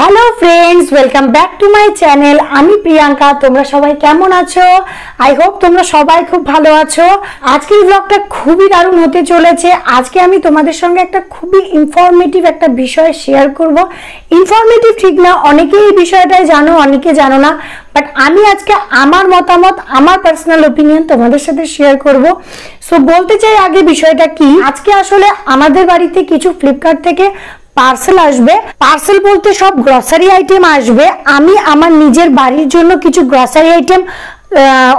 Hello friends welcome back to my channel आमी प्रियंका তোমরা সবাই কেমন আছো आई होप তোমরা সবাই খুব ভালো আছো। আজকের ব্লগটা খুবই দারুণ হতে চলেছে। আজকে আমি তোমাদের সঙ্গে একটা খুবই ইনফরমেটিভ একটা বিষয় শেয়ার করব। ইনফরমেটিভ ঠিক না, অনেকেই এই বিষয়টাই জানো অনেকে জানো না, বাট আমি আজকে আমার মতামত আমার পার্সোনাল ওপিনিয়ন তোমাদের সাথে শেয়ার করব। সো বলতে চাই আগে বিষয়টা কি, আজকে আসলে আমাদের বাড়িতে কিছু ফ্লিপকার্ট থেকে পার্সেল আসবে। পার্সেল বলতে সব গ্রসারি আইটেম আসবে। আমি আমার নিজের বাড়ির জন্য কিছু গ্রসারি আইটেম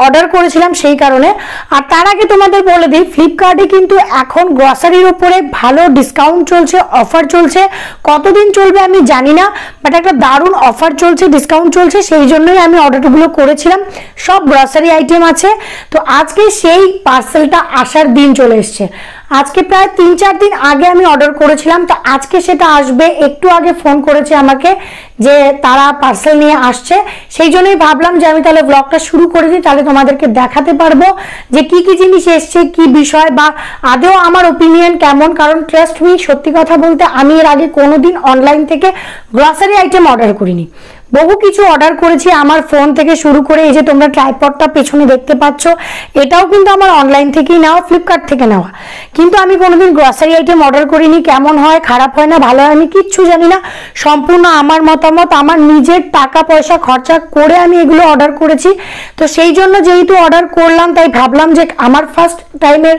অর্ডার করেছিলাম সেই কারণে। আর তার আগে তোমাদের বলে দিই, ফ্লিপকার্টে কিন্তু এখন গ্রসারির উপরে ভালো ডিসকাউন্ট চলছে, অফার চলছে। কতদিন চলবে আমি জানি না, বাট একটা দারুণ অফার চলছে, ডিসকাউন্ট চলছে, সেই জন্যই আমি অর্ডারগুলো করেছিলাম। সব গ্রসারি আইটেম আছে। তো আজকে সেই পার্সেলটা আসার দিন চলে এসছে। আজকে প্রায় 3-4 দিন আগে আমি অর্ডার করেছিলাম, তো আজকে সেটা আসবে। একটু আগে ফোন করেছে আমাকে যে তারা পার্সেল নিয়ে আসছে, সেই জন্যই ভাবলাম যে আমি তাহলে ব্লগটা শুরু করে দিই, তাহলে তোমাদেরকে দেখাতে পারবো যে কি কি জিনিস এসছে, কি বিষয়, বা আদেও আমার ওপিনিয়ন কেমন। কারণ ট্রাস্ট মি, সত্যি কথা বলতে আমি এর আগে কোনোদিন অনলাইন থেকে গ্রসারি আইটেম অর্ডার করিনি। বহু কিছু অর্ডার করেছি আমার ফোন থেকে শুরু করে, এই যে তোমরা ট্রাইপডটা পেছনে দেখতে পাচ্ছ, এটাও কিন্তু আমার অনলাইন থেকেই নেওয়া, ফ্লিপকার্ট থেকে নেওয়া। কিন্তু আমি কোনোদিন গ্রসারি আইটেম অর্ডার করিনি। কেমন হয়, খারাপ হয় না, ভালো হয়, আমি কিচ্ছু জানি না। সম্পূর্ণ আমার মতামত, আমার নিজের টাকা পয়সা খরচা করে আমি এগুলো অর্ডার করেছি। তো সেই জন্য যেহেতু অর্ডার করলাম, তাই ভাবলাম যে আমার ফার্স্ট টাইমের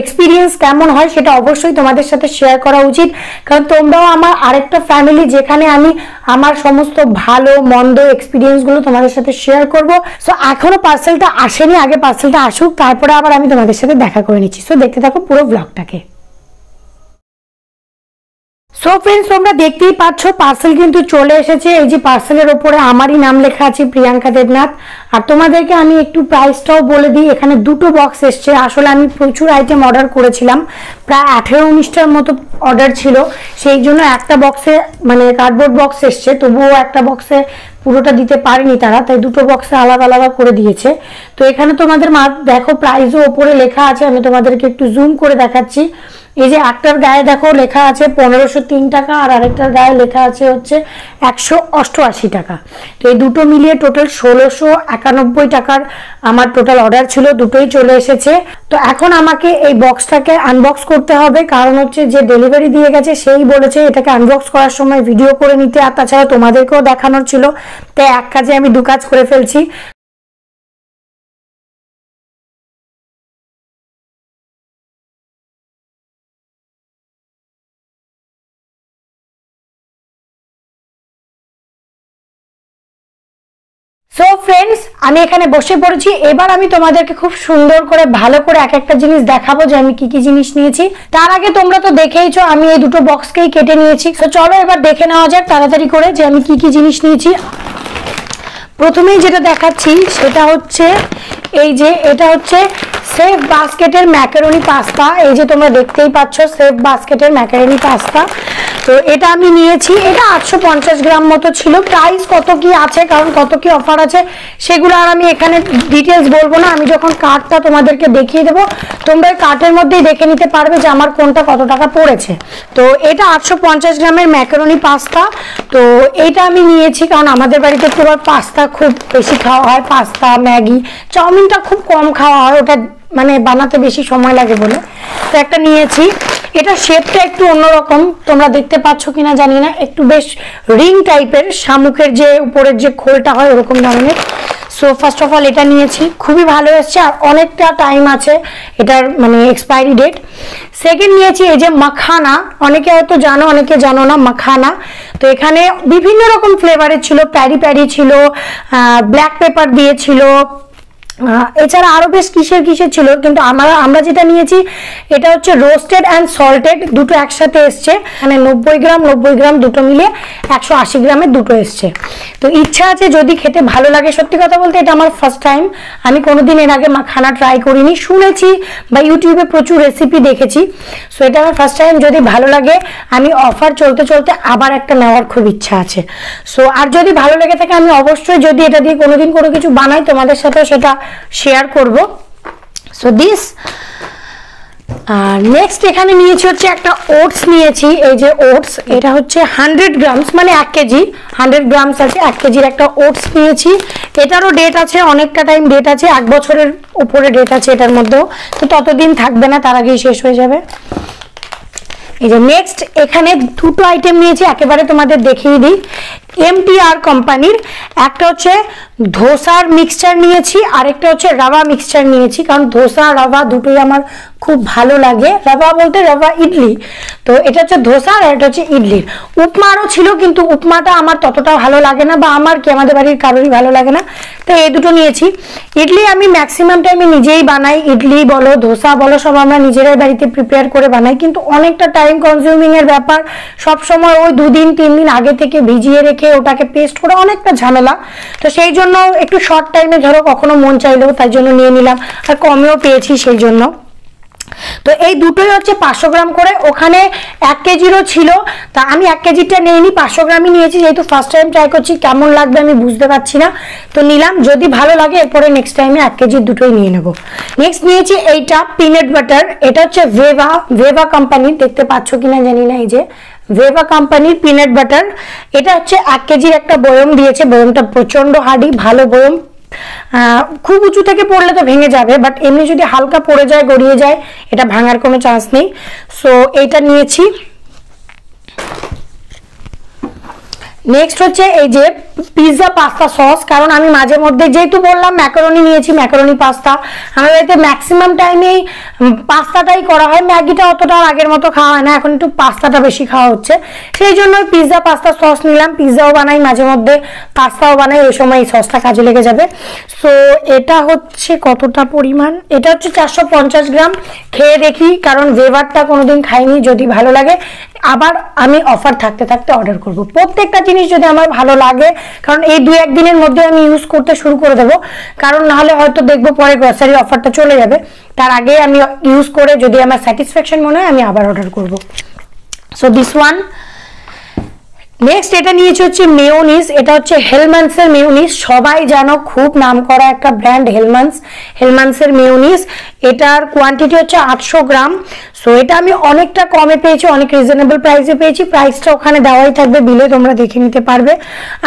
এক্সপিরিয়েন্স কেমন হয় সেটা অবশ্যই তোমাদের সাথে শেয়ার করা উচিত। কারণ তোমরাও আমার আরেকটা ফ্যামিলি, যেখানে আমি আমার সমস্ত ভালো মন্দ এক্সপিরিয়েন্সগুলো তোমাদের সাথে শেয়ার করব। সো এখনো পার্সেলটা আসেনি, আগে পার্সেলটা আসুক, তারপরে আবার আমি তোমাদের সাথে দেখা করে নিচ্ছি। সো দেখতে থাকো পুরো ব্লগটাকে। সো ফ্রেন্ডস, তোমরা দেখতেই পাচ্ছ পার্সেল কিন্তু চলে এসেছে। এই যে পার্সেলের ওপরে আমারই নাম লেখা আছে, প্রিয়াঙ্কা দেবনাথ। আর তোমাদেরকে আমি একটু প্রাইসটাও বলে দিই। এখানে দুটো বক্স এসছে। আসলে আমি প্রচুর আইটেম অর্ডার করেছিলাম, প্রায় 18-19টার মতো অর্ডার ছিল, সেই জন্য একটা বক্সে মানে কার্ডবোর্ড বক্স এসছে, তবুও একটা বক্সে পুরোটা দিতে পারেনি তারা, তাই দুটো বক্সে আলাদা আলাদা করে দিয়েছে। তো এখানে তোমাদের দেখো প্রাইসও ওপরে লেখা আছে, আমি তোমাদেরকে একটু জুম করে দেখাচ্ছি। এই যে একটার গায়ে দেখো লেখা আছে 1503 টাকা, আর আরেকটার গায়ে লেখা আছে হচ্ছে 188 টাকা। তো এই দুটো মিলিয়ে টোটাল 1691 টাকার আমার টোটাল অর্ডার ছিল। দুটোই চলে এসেছে। তো এখন আমাকে এই বক্সটাকে আনবক্স করতে হবে, কারণ হচ্ছে যে ডেলিভারি দিয়ে গেছে সেই বলেছে এটাকে আনবক্স করার সময় ভিডিও করে নিতে, আর তাছাড়া তোমাদেরকেও দেখানোর ছিল। তাই এক কাজে আমি দু কাজ করে ফেলছি। সো ফ্রেন্ডস, আমি এখানে বসে পড়েছি। এবার আমি তোমাদেরকে খুব সুন্দর করে ভালো করে এক একটা জিনিস দেখাবো যে আমি কি কি জিনিস নিয়েছি। তার আগে তোমরা তো দেখেইছো আমি এই দুটো বক্সকেই কেটে নিয়েছি। তো চলো এবার দেখে নেওয়া যাক তাড়াতাড়ি করে যে আমি কি কি জিনিস নিয়েছি। প্রথমেই যেটা দেখাচ্ছি সেটা হচ্ছে এই যে এটা হচ্ছে সেফ বাস্কেটের ম্যাকারনি পাস্তা। এই যে তোমরা দেখতেই পাচ্ছ সেফ বাস্কেটের ম্যাকারনি পাস্তা। তো এটা আমি নিয়েছি, এটা 850 গ্রাম মতো ছিল। প্রাইস কত কি আছে, কারণ কত কি অফার আছে সেগুলো আর আমি এখানে ডিটেলস বলবো না। আমি যখন কার্ডটা তোমাদেরকে দেখিয়ে দেবো, তোমরা এই কার্টের মধ্যেই দেখে নিতে পারবে যে আমার কোনটা কত টাকা পড়েছে। তো এটা 850 গ্রামের ম্যাকারনি পাস্তা। তো এইটা আমি নিয়েছি কারণ আমাদের বাড়িতে একটু পাস্তা খুব বেশি খাওয়া হয়, পাস্তা, ম্যাগি, চাউমিনটা খুব কম খাওয়া হয়, ওটা মানে বানাতে বেশি সময় লাগে বলে। তো একটা নিয়েছি। এটা শেপটা একটু অন্যরকম, তোমরা দেখতে পাচ্ছ কিনা জানি না, একটু বেশ রিং টাইপের, শামুকের যে উপরের যে খোলটা হয় ওরকম ধরনের। সো ফার্স্ট অফ অল এটা নিয়েছি, খুবই ভালো এসছে, আর অনেকটা টাইম আছে এটার মানে এক্সপায়ারি ডেট। সেকেন্ড নিয়েছি এই যে মাখানা, অনেকে হয়তো জানো অনেকে জানো না মাখানা। তো এখানে বিভিন্ন রকম ফ্লেভারের ছিল, প্যারি প্যারি ছিল, ব্ল্যাক পেপার দিয়েছিল, এছাড়া আরো বেশ কিসের কিসের ছিল, কিন্তু আমরা যেটা নিয়েছি এটা হচ্ছে রোস্টেড অ্যান্ড সল্টেড, দুটো একসাথে এসছে। মানে 90 গ্রাম দুটো মিলিয়ে 180 গ্রামের দুটো এসছে। তো ইচ্ছা আছে যদি খেতে ভালো লাগে। সত্যি কথা বলতে এটা আমার ফার্স্ট টাইম, আমি কোনোদিন এর আগে মাখানা ট্রাই করিনি, শুনেছি বা ইউটিউবে প্রচুর রেসিপি দেখেছি। সো এটা আমার ফার্স্ট টাইম, যদি ভালো লাগে আমি অফার চলতে চলতে আবার একটা নেওয়ার খুব ইচ্ছা আছে। সো আর যদি ভালো লেগে থাকে আমি অবশ্যই যদি এটা দিয়ে কোনোদিন কোনো কিছু বানাই তোমাদের সাথে সেটা শেয়ার করব। সো দিস আর নেক্সট এখানে নিয়েছি হচ্ছে একটা ওটস নিয়েছি, এই যে ওটস, এটা হচ্ছে 100 গ্রামস মানে 1 কেজি, 100 গ্রামস আছে, 1 কেজির একটা ওটস নিয়েছি। এটারও ডেট আছে, অনেকটা টাইম ডেট আছে, 1 বছরের উপরে ডেট আছে এটার মধ্যেও, তো ততদিন থাকবে না, তার আগেই শেষ হয়ে যাবে। এই যে নেক্সট এখানে দুটো আইটেম নিয়েছি, একেবারে তোমাদের দেখিয়ে দিই। MTR কোম্পানির একটা হচ্ছে ধোসার মিক্সচার নিয়েছি, আরেকটা হচ্ছে রাভা মিক্সচার নিয়েছি, কারণ ধোসা রাভা দুটোই আমার খুব ভালো লাগে। রাভা বলতে রাভা ইডলি, তো এটা হচ্ছে ধোসা আর এটা হচ্ছে ইডলির। উপমারও ছিল, কিন্তু উপমাটা আমার ততটা ভালো লাগে না, বা আমার কি আমাদের বাড়ির কারোরই ভালো লাগে না, তো এই দুটো নিয়েছি। ইডলি আমি ম্যাক্সিমাম টাইমে নিজেই বানাই, ইডলি বলো ধোসা বলো সব আমরা নিজেরাই বাড়িতে প্রিপেয়ার করে বানাই, কিন্তু অনেকটা টাইম কনজিউমিং এর ব্যাপার, সব সময় ওই 2 দিন 3 দিন আগে থেকে ভিজিয়ে রেখে ওটাকে পেস্ট করে অনেকটা ঝামেলা, তো সেই জন্য একটু শর্ট টাইমে ধরো কখনো মন চাইলেও তাই জন্য নিয়ে নিলাম, আর কমেও পেয়েছি সেই জন্য। তো এই দুটোই হচ্ছে 500 গ্রাম করে, ওখানে 1 কেজিরও ছিল, তা আমি 1 কেজিটা নিইনি, 500 গ্রামই নিয়েছি, যেহেতু ফার্স্ট টাইম ট্রাই করছি, কেমন লাগবে আমি বুঝতে পারছি না, তো নিলাম। যদি ভালো লাগে এরপরে নেক্সট টাইমে 1 কেজির দুটোই নিয়ে নেব। নেক্সট নিয়েছি এইটা পিনাট বাটার, এটা হচ্ছে ভেভা কোম্পানির, দেখতে পাচ্ছ কিনা জানি না, এই যে ভেভা কোম্পানির পিনাট বাটার। এটা হচ্ছে 1 কেজির একটা বয়ম দিয়েছে, বয়মটা প্রচন্ড হার্ডি, ভালো বয়ম, খুব উঁচু থেকে পড়লে তো ভেঙে যাবে, বাট এমনি যদি হালকা পড়ে যায় গড়িয়ে যায় এটা ভাঙার কোনো চান্স নেই, সো এইটা নিয়েছি। নেক্সট হচ্ছে এই যে পিৎজা পাস্তা সস, কারণ আমি মাঝে মধ্যে যেহেতু বললাম ম্যাকারনি নিয়েছি, ম্যাকারনি পাস্তা আমার বাড়িতে ম্যাক্সিমাম টাইমেই পাস্তাটাই করা হয়, ম্যাগিটা অতটা আগের মতো খাওয়া হয় না, এখন একটু পাস্তাটা বেশি খাওয়া হচ্ছে, সেই জন্য পিৎজা পাস্তা সস নিলাম। পিৎজাও বানাই মাঝে মধ্যে, পাস্তাও বানাই, ওই সময় এই সসটা কাজে লেগে যাবে। সো এটা হচ্ছে কতটা পরিমাণ, এটা হচ্ছে 450 গ্রাম, খেয়ে দেখি, কারণ ভেভারটা কোনোদিন খাইনি, যদি ভালো লাগে আবার আমি অফার থাকতে থাকতে অর্ডার করব। প্রত্যেকটা জিনিস যদি আমার ভালো লাগে, কারণ এই 2-1 দিনের মধ্যে আমি ইউজ করতে শুরু করে দেবো, কারণ নাহলে হয়তো দেখবো পরে গ্রসারি অফারটা চলে যাবে, তার আগে আমি ইউজ করে যদি আমার স্যাটিসফ্যাকশন মনে হয় আমি আবার অর্ডার করব। So this one. নেক্সট এটা নিয়েছি হচ্ছে মেয়োনিজ, এটা হচ্ছে হেলমান্সের মেয়োনিজ, সবাই জানো খুব নামকরা একটা ব্র্যান্ড হেলমান্সের মেয়োনিজ। এটার কোয়ান্টিটি হচ্ছে 800 গ্রাম। সো এটা আমি অনেকটা কমে পেয়েছি, অনেক রিজনেবল প্রাইসে পেয়েছি, প্রাইসটা ওখানে দেওয়াই থাকবে বিলে, তোমরা দেখে নিতে পারবে।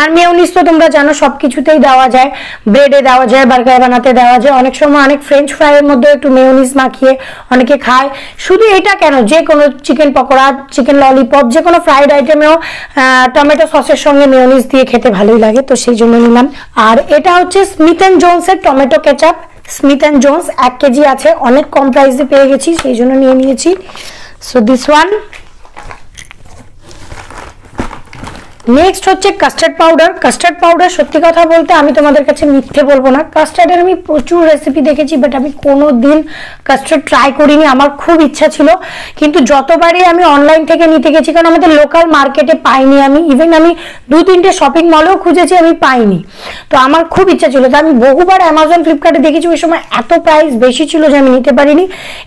আর মেয়োনিজ তো তোমরা জানো সব কিছুতেই দেওয়া যায়, ব্রেডে দেওয়া যায়, বার্গার বানাতে দেওয়া যায়, অনেক সময় অনেক ফ্রেঞ্চ ফ্রাইয়ের মধ্যে একটু মেয়োনিজ মাখিয়ে অনেকে খায়। শুধু এটা কেন, যে কোনো চিকেন পকোড়া, চিকেন ললিপপ, যে কোনো ফ্রাইড আইটেমেও টমেটো সসের সঙ্গে মেয়োনিজ দিয়ে খেতে ভালোই লাগে, তো সেই জন্য নিলাম। আর এটা হচ্ছে স্মিথ অ্যান্ড জোনসের tomato ketchup, Smith and Jones 1 KG আছে, অনেক কম প্রাইসে পেয়ে গেছি, সেই জন্য নিয়ে নিয়েছি। So this one. নেক্সট হচ্ছে কাস্টার্ড পাউডার। সত্যি কথা বলতে আমি তোমাদের কাছে মিথ্যে বলবো না, কাস্টার্ডের আমি প্রচুর রেসিপি দেখেছি, বাট আমি কোনোদিন কাস্টার্ড ট্রাই করিনি, আমার খুব ইচ্ছা ছিল, কিন্তু যতবারই আমি অনলাইন থেকে নিতে গেছি, কারণ আমাদের লোকাল মার্কেটে পাইনি, আমি ইভেন আমি 2-3টে শপিং মলেও খুঁজেছি, আমি পাইনি, তো আমার খুব ইচ্ছা ছিল, তো আমি বহুবার অ্যামাজন ফ্লিপকার্টে দেখেছি, ওই সময় এত প্রাইস বেশি ছিল যে আমি নিতে পারিনি,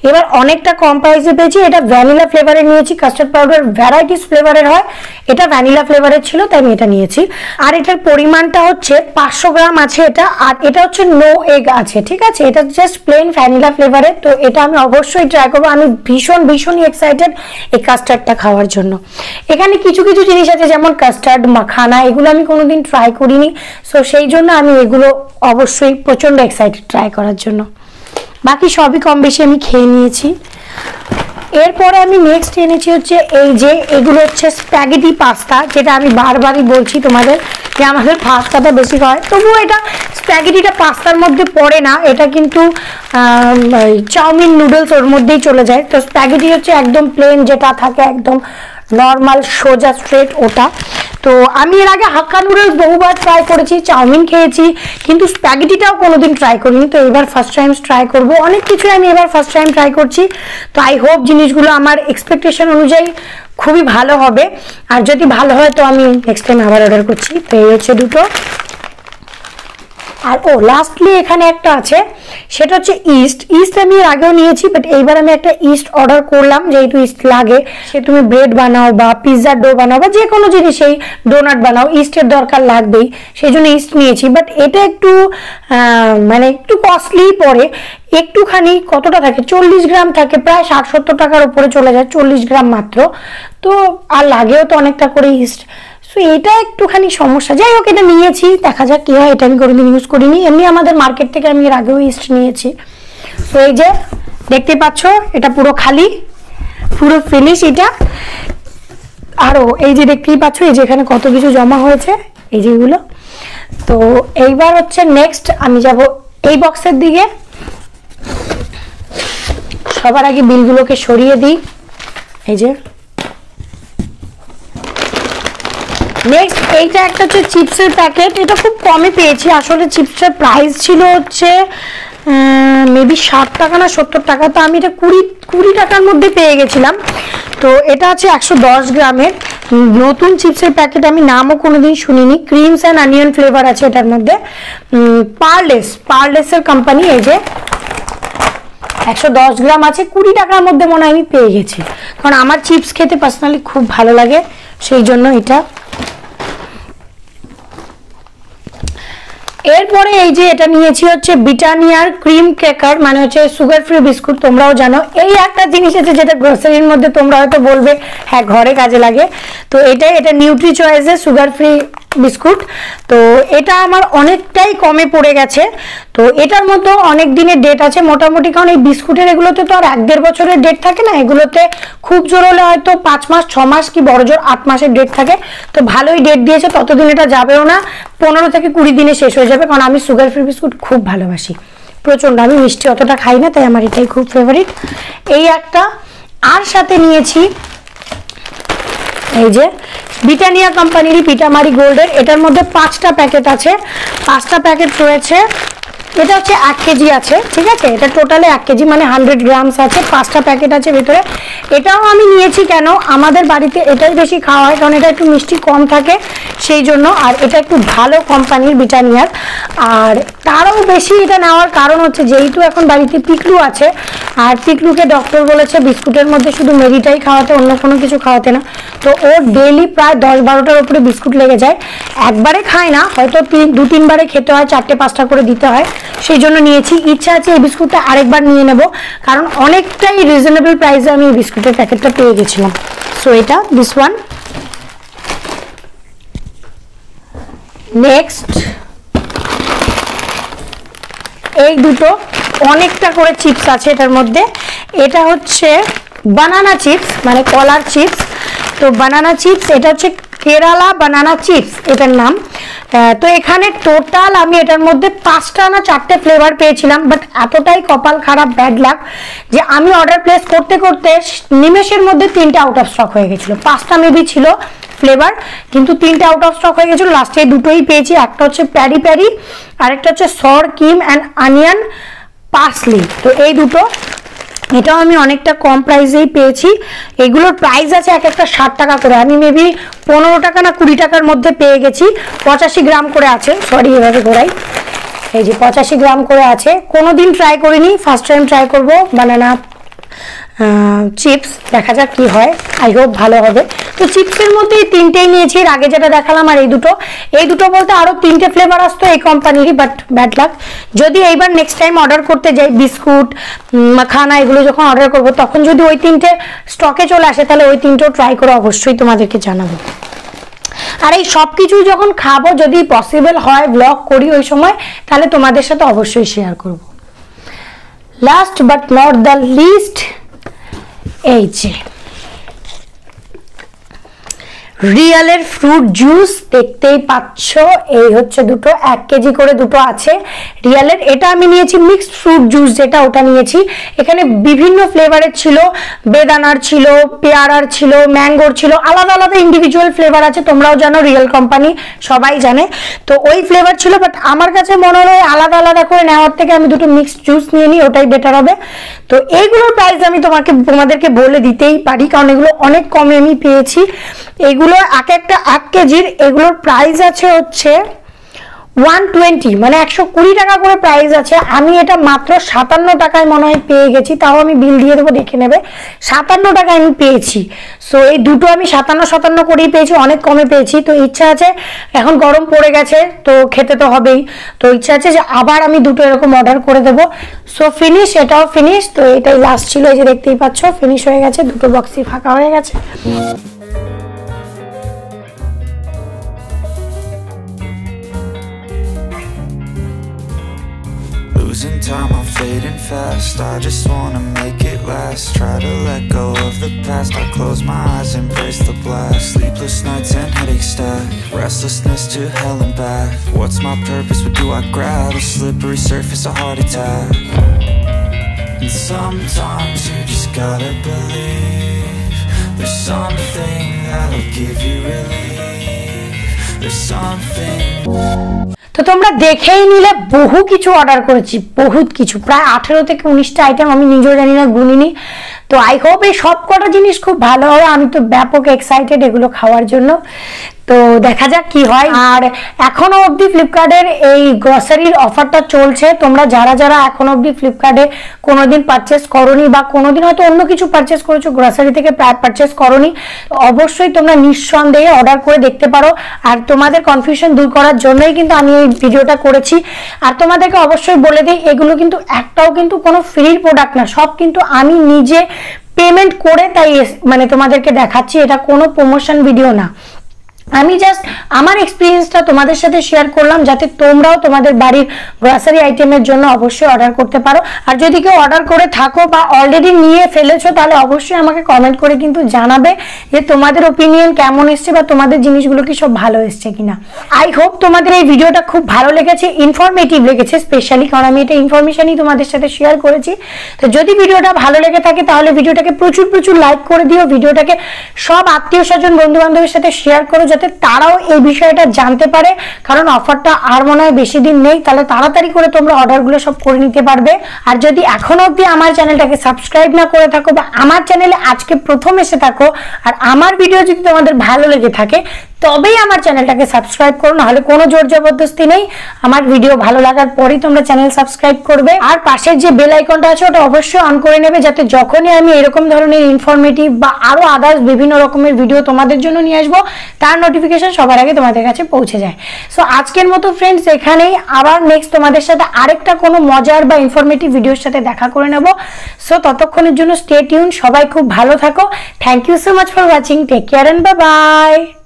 এবার অনেকটা কম প্রাইসে পেয়েছি। এটা ভ্যানিলা ফ্লেভারের নিয়েছি, কাস্টার্ড পাউডার ভ্যারাইটিস ফ্লেভারের হয়, এটা ভ্যানিলা ফ্লেভারের ছিল, তাই আমি এটা নিয়েছি। আর এটার পরিমাণটা হচ্ছে 500 গ্রাম আছে এটা, আর এটা হচ্ছে নো এগ আছে, ঠিক আছে, এটা জাস্ট প্লেন ভ্যানিলা ফ্লেভারের, তো এটা আমি অবশ্যই ট্রাই করবো, আমি ভীষণই এক্সাইটেড এই কাস্টার্ডটা খাওয়ার জন্য। এখানে কিছু কিছু জিনিস আছে যেমন কাস্টার্ড মাখানা, এগুলো আমি কোনোদিন ট্রাই করিনি, সো সেই জন্য আমি এগুলো অবশ্যই প্রচন্ড এক্সাইটেড ট্রাই করার জন্য। বাকি সবই কম বেশি আমি খেয়ে নিয়েছি। এরপরে আমি নেক্সট এনেছি হচ্ছে এই যে এগুলো হচ্ছে স্প্যাগেটি পাস্তা, যেটা আমি বারবারই বলছি তোমাদের যে আমাদের পাস্তাটা বেশি হয়, তবুও এটা স্প্যাগেটিটা পাস্তার মধ্যে পড়ে না, এটা কিন্তু চাউমিন নুডলস ওর মধ্যেই চলে যায়। তো স্প্যাগেটি হচ্ছে একদম প্লেন যেটা থাকে, একদম নর্মাল সোজা স্ট্রেট ওটা। তো আমি এর আগে হাক্কা নুডলস বহুবার ট্রাই করেছি, চাউমিন খেয়েছি, কিন্তু স্প্যাগেটিটাও কোনোদিন ট্রাই করিনি, তো এবার ফার্স্ট টাইম ট্রাই করব। অনেক কিছু আমি এবার ফার্স্ট টাইম ট্রাই করছি, তো আই হোপ জিনিসগুলো আমার এক্সপেকটেশন অনুযায়ী খুবই ভালো হবে, আর যদি ভালো হয় তো আমি নেক্সট টাইম আবার অর্ডার করছি। তো এই হচ্ছে দুটো। আর ও লাস্টলি এখানে একটা আছে, সেটা হচ্ছে ইস্ট আমি এর আগেও নিয়েছি, বাট এইবার আমি একটা ইস্ট অর্ডার করলাম, যেহেতু ইস্ট লাগে, সে তুমি ব্রেড বানাও বা পিৎজার ডো বানাও বা যে কোনো জিনিসেই ডোনাট বানাও, ইস্টের দরকার লাগবেই, সেই জন্য ইস্ট নিয়েছি। বাট এটা একটু মানে একটু কস্টলি পড়ে, একটুখানি কতটা থাকে, 40 গ্রাম থাকে, প্রায় 60-70 টাকার উপরে চলে যায়, 40 গ্রাম মাত্র, তো আর লাগেও তো অনেকটা করে ইস্ট। সো এটা একটুখানি সমস্যা, যাই হোক এটা নিয়েছি, দেখা যাক কি হয়। এটা আমি কোনোদিন ইউজ করিনি, এমনি আমাদের মার্কেট থেকে আমি এর আগেও ইস্ট নিয়েছি। তো এই যে দেখতে পাচ্ছ, এটা পুরো খালি, পুরো ফিনিশ এটা। আরও এই যে দেখতেই পাচ্ছ, এই যে এখানে কত কিছু জমা হয়েছে, এই যেগুলো। তো এইবার হচ্ছে নেক্সট আমি যাব এই বক্সের দিকে। সবার আগে বিলগুলোকে সরিয়ে দিই। এই যে নেক্সট এইটা একটা হচ্ছে চিপসের প্যাকেট, এটা খুব কমে পেয়েছি। আসলে চিপসের প্রাইস ছিল হচ্ছে মেবি 60 টাকা না 70 টাকা, তো আমি এটা 20 টাকার মধ্যে পেয়ে গেছিলাম। তো এটা আছে 110 গ্রামের নতুন চিপসের প্যাকেট, আমি নামও কোনোদিন শুনিনি। ক্রিমস অ্যান্ড অনিয়ন ফ্লেভার আছে এটার মধ্যে, পারলেসের কোম্পানি। এই যে 110 গ্রাম আছে, 20 টাকার মধ্যে মনে হয় আমি পেয়ে গেছি, কারণ আমার চিপস খেতে পার্সোনালি খুব ভালো লাগে, সেই জন্য এটা। এরপরে এই যে এটা নিয়েছি হচ্ছে ব্রিটানিয়ার ক্রিম ক্র্যাকার, মানে হচ্ছে সুগার ফ্রি বিস্কুট। তোমরাও জানো এই একটা জিনিস আছে যেটা গ্রোসারির মধ্যে তোমরা হয়তো বলবে হ্যাঁ ঘরে কাজে লাগে, তো এটা নিউট্রি চয়েসের সুগার ফ্রি বিস্কুট। তো এটা আমার অনেকটাই কমে পড়ে গেছে। তো এটার মতো অনেক দিনের ডেট আছে মোটামুটি, কারণ এই বিস্কুটের এগুলোতে তো আর 1-1.5 বছরের ডেট থাকে না, এগুলোতে খুব জোর হলে হয়তো 5 মাস 6 মাস কি বড় জোর 8 মাসের ডেট থাকে। তো ভালোই ডেট দিয়েছে, ততদিন এটা যাবেও না, 15 থেকে 20 দিনে শেষ হয়ে যাবে, কারণ আমি সুগার ফ্রি বিস্কুট খুব ভালোবাসি প্রচণ্ড। আমি মিষ্টি অতটা খাই না, তাই আমার এটাই খুব ফেভারিট। এই একটা, আর সাথে নিয়েছি এই যে ব্রিটানিয়া কোম্পানির পিটামারি গোল্ডের, এটার মধ্যে 5টা প্যাকেট আছে, 5টা প্যাকেট রয়েছে। এটা হচ্ছে 1 কেজি আছে, ঠিক আছে, এটা টোটালে 1 কেজি মানে 100 গ্রামস আছে, 5টা প্যাকেট আছে ভিতরে। এটাও আমি নিয়েছি কেন, আমাদের বাড়িতে এটাই বেশি খাওয়া হয়, কারণ এটা একটু মিষ্টি কম থাকে সেই জন্য, আর এটা একটু ভালো কোম্পানির ব্রিটানিয়ার। আর তারও বেশি এটা নেওয়ার কারণ হচ্ছে, যেহেতু এখন বাড়িতে পিকলু আছে, আর পিকলুকে ডক্টর বলেছে বিস্কুটের মধ্যে শুধু ম্যাগিটাই খাওয়াতে, অন্য কোনো কিছু খাওয়াতে না। তো ওর ডেইলি প্রায় 10-12টার উপরে বিস্কুট লেগে যায়, একবারে খায় না, হয়তো 2-3 বারে খেতে হয়, 4-5টা করে দিতে হয়, সেই জন্য নিয়েছি। ইচ্ছা আছে এই বিস্কুটটা আরেকবার নিয়ে নেব, কারণ অনেকটাই রিজনেবল প্রাইসে আমি এই বিস্কুটের প্যাকেটটা পেয়ে গেছিলাম। সো এটা দিস ওয়ান। নেক্সট এই দুটো, অনেকটা করে চিপস আছে এটার মধ্যে। এটা হচ্ছে বানানা চিপস, মানে কলার চিপস। তো বানানা চিপস, এটা হচ্ছে কেরালা বানানা চিপস এটার নাম। তো এখানে টোটাল আমি এটার মধ্যে 5টা না 4টে ফ্লেভার পেয়েছিলাম, বাট এতটাই কপাল খারাপ, ব্যাড লাক, যে আমি অর্ডার প্লেস করতে করতে নিমেষের মধ্যে 3টে আউট অফ স্টক হয়ে গেছিলো। 5টা মেবি ছিল ফ্লেভার, কিন্তু 3টে আউট অফ স্টক হয়ে গেছিলো। লাস্টে দুটোই পেয়েছি, একটা হচ্ছে প্যারি প্যারি, আরেকটা হচ্ছে সর ক্রিম অ্যান্ড অনিয়ন পার্সলি। তো এই দুটো, এটাও আমি অনেকটা কম প্রাইসেই পেয়েছি। এগুলোর প্রাইস আছে এক একটা 60 টাকা করে, আমি মেবি 15 টাকা না 20 টাকার মধ্যে পেয়ে গেছি। 85 গ্রাম করে আছে, সরি এভাবে ঘোরাই, এই যে 85 গ্রাম করে আছে। কোনোদিন ট্রাই করিনি, ফার্স্ট টাইম ট্রাই করবো বানানা চিপস, দেখা যাক কি হয়, আই হোপ ভালো হবে। তো চিপসের মধ্যে এই 3টেই নিয়েছি, এর আগে যেটা দেখালাম আর এই দুটো বলতে আরো 3টে ফ্লেভার আসতো এই কোম্পানিরই, বাট ব্যাড লাক। যদি এইবার নেক্সট টাইম অর্ডার করতে যাই বিস্কুট মাখানা এগুলো যখন অর্ডার করবো, তখন যদি ওই 3টে স্টকে চলে আসে, তাহলে ওই 3টেও ট্রাই করে অবশ্যই তোমাদেরকে জানাবো। আর এই সব কিছু যখন খাবো, যদি পসিবল হয় ব্লগ করি ওই সময়, তাহলে তোমাদের সাথে অবশ্যই শেয়ার করব। Last but not the least, এই যে রিয়ালের ফ্রুট জুস, দেখতেই পাচ্ছ, এই হচ্ছে দুটো, 1 কেজি করে দুটো আছে রিয়ালের। এটা আমি নিয়েছি মিক্সড ফ্রুট জুস, যেটা ওটা নিয়েছি। এখানে বিভিন্ন ফ্লেভারের ছিল, বেদানার ছিল, পেয়ারার ছিল, ম্যাঙ্গোর ছিল, আলাদা আলাদা ইন্ডিভিজুয়াল ফ্লেভার আছে, তোমরাও জানো রিয়েল কোম্পানি সবাই জানে। তো ওই ফ্লেভার ছিল, বাট আমার কাছে মনে হলো আলাদা আলাদা করে নেওয়ার থেকে আমি দুটো মিক্সড জুস নিয়ে নিই, ওটাই বেটার হবে। তো এইগুলোর প্রাইস আমি তোমাদেরকে বলে দিতেই পারি, কারণ এগুলো অনেক কমে আমি পেয়েছি। এগুলো এক একটা 1 কেজির, এগুলোর প্রাইস আছে হচ্ছে 120 মানে 120 টাকা করে প্রাইস আছে। আমি এটা মাত্র 57 টাকায় মনে হয় পেয়ে গেছি, তাও আমি বিল দিয়ে দেবো, দেখে নেবে। 57 টাকায় আমি পেয়েছি। সো এই দুটো আমি 57 করেই পেয়েছি, অনেক কমে পেয়েছি। তো ইচ্ছা আছে, এখন গরম পড়ে গেছে তো খেতে তো হবেই, তো ইচ্ছা আছে যে আবার আমি দুটো এরকম অর্ডার করে দেবো। সো ফিনিশ, এটাও ফিনিশ। তো এটাই লাস্ট ছিল, এই যে দেখতেই পাচ্ছ ফিনিশ হয়ে গেছে, দুটো বক্সই ফাঁকা হয়ে গেছে। Losing time, I'm fading fast. I just wanna make it last. Try to let go of the past. I close my eyes, embrace the blast. Sleepless nights and headaches stack. Restlessness to hell and back. What's my purpose? What do I grab? A slippery surface, a heart attack. And sometimes you just gotta believe there's something that'll give you relief. There's something. তো তোমরা দেখেই নিলে বহু কিছু order করেছি, বহুত কিছু, প্রায় 18 থেকে 19টা আইটেম, আমি নিজেও জানি না, গুনিনি। তো আই হোপ এই সব কটা জিনিস খুব ভালো হবে। আমি তো ব্যাপক এক্সাইটেড এগুলো খাওয়ার জন্য। তো দেখা যাক কি হয়। আর এখনো অবধি ফ্লিপকার্টের এই গ্রসারির অফারটা চলছে। তোমরা যারা যারা এখনো অবধি ফ্লিপকার্টে কোনোদিন পারচেস করোনি বা কোনোদিন হয়তো অন্য কিছু পারচেস করেছো, গ্রসারি থেকে পারচেস করোনি, তো অবশ্যই তোমরা নিঃসন্দেহে অর্ডার করে দেখতে পারো। আর তোমাদের কনফিউশন দূর করার জন্যই কিন্তু আমি এই ভিডিওটা করেছি। আর তোমাদেরকে অবশ্যই বলে দিই, এগুলো কিন্তু একটাও কিন্তু কোনো ফ্রির প্রোডাক্ট না, সব কিন্তু আমি নিজে পেমেন্ট করে তাই মানে তোমাদেরকে দেখাচ্ছি। এটা কোনো প্রমোশন ভিডিও না, আমি জাস্ট আমার এক্সপিরিয়েন্সটা তোমাদের সাথে শেয়ার করলাম, যাতে তোমরাও তোমাদের বাড়ির গ্রসারি আইটেমের জন্য অবশ্যই অর্ডার করতে পারো। আর যদি কেউ অর্ডার করে থাকো বা অলরেডি নিয়ে ফেলেছো, তাহলে অবশ্যই আমাকে কমেন্ট করে কিন্তু জানাবে যে তোমাদের ওপিনিয়ন কেমন এসছে বা তোমাদের জিনিসগুলো কি সব ভালো এসছে কিনা। আই হোপ তোমাদের এই ভিডিওটা খুব ভালো লেগেছে, ইনফরমেটিভ লেগেছে স্পেশালি, কারণ আমি এটা ইনফরমেশনই তোমাদের সাথে শেয়ার করেছি। তো যদি ভিডিওটা ভালো লেগে থাকে তাহলে ভিডিওটাকে প্রচুর প্রচুর লাইক করে দিও, ভিডিওটাকে সব আত্মীয় স্বজন বন্ধু বান্ধবের সাথে শেয়ার করো, যাতে তারাও এই বিষয়টা জানতে পারে। কারণ অফারটা আর মনে হয় বেশি দিন নেই, তাহলে তাড়াতাড়ি করে তোমরা অর্ডারগুলো সব করে নিতে পারবে। আর যদি এখনো অবধি আমার চ্যানেলটাকে সাবস্ক্রাইব না করে থাকো বা আমার চ্যানেলে আজকে প্রথম এসে থাকো, আর আমার ভিডিও যদি তোমাদের ভালো লেগে থাকে, তবেই আমার চ্যানেলটাকে সাবস্ক্রাইব করো, নাহলে কোনো জোর জবরদস্তি নেই। আমার ভিডিও ভালো লাগার পরেই তোমরা চ্যানেল সাবস্ক্রাইব করবে। আর পাশের যে বেল আইকনটা আছে ওটা অবশ্যই অন করে নেবে, যাতে যখনই আমি এরকম ধরনের ইনফরমেটিভ বা আরো আদার্স বিভিন্ন রকমের ভিডিও তোমাদের জন্য নিয়ে আসবো, তার নোটিফিকেশন সবার আগে তোমাদের কাছে পৌঁছে যায়। সো আজকের মতো ফ্রেন্ডস এখানেই, আবার নেক্সট তোমাদের সাথে আরেকটা কোনো মজার বা ইনফরমেটিভ ভিডিওর সাথে দেখা করে নেব। সো ততক্ষণের জন্য স্টে টিউন, সবাই খুব ভালো থাকো। Thank you so much for watching, take care and bye by.